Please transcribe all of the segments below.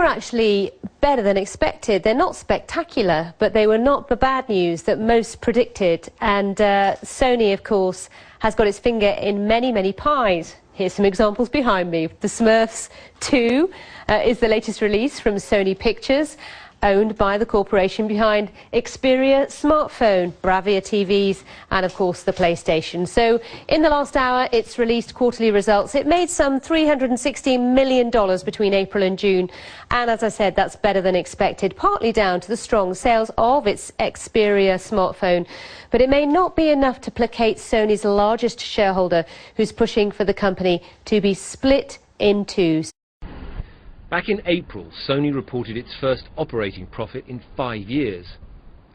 were actually better than expected. They're not spectacular, but they were not the bad news that most predicted. And Sony, of course, has got its finger in many, many pies. Here's some examples behind me. The Smurfs 2 is the latest release from Sony Pictures, owned by the corporation behind Xperia smartphone, Bravia TVs, and of course the PlayStation. So in the last hour, it's released quarterly results. It made some $360 million between April and June. And as I said, that's better than expected, partly down to the strong sales of its Xperia smartphone. But it may not be enough to placate Sony's largest shareholder, who's pushing for the company to be split in two. Back in April, Sony reported its first operating profit in 5 years.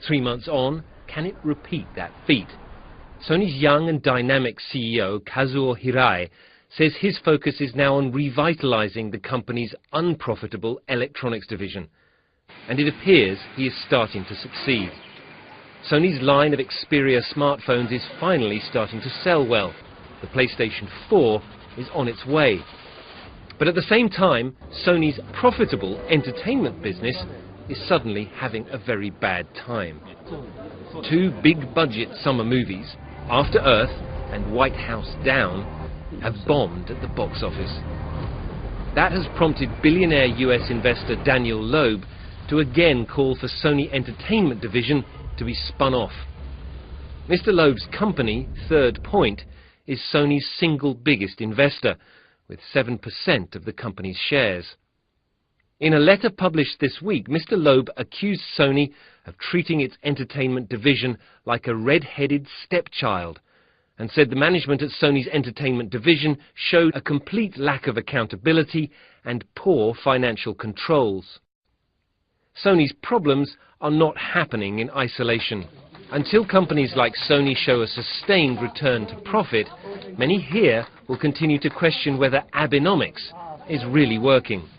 3 months on, can it repeat that feat? Sony's young and dynamic CEO, Kazuo Hirai, says his focus is now on revitalizing the company's unprofitable electronics division. And it appears he is starting to succeed. Sony's line of Xperia smartphones is finally starting to sell well. The PlayStation 4 is on its way. But at the same time, Sony's profitable entertainment business is suddenly having a very bad time. 2 big-budget summer movies, After Earth and White House Down, have bombed at the box office. That has prompted billionaire US investor Daniel Loeb to again call for Sony Entertainment Division to be spun off. Mr. Loeb's company, Third Point, is Sony's single biggest investor, with 7% of the company's shares. In a letter published this week, Mr. Loeb accused Sony of treating its entertainment division like a red-headed stepchild, and said the management at Sony's entertainment division showed a complete lack of accountability and poor financial controls. Sony's problems are not happening in isolation. Until companies like Sony show a sustained return to profit, many here will continue to question whether Abenomics is really working.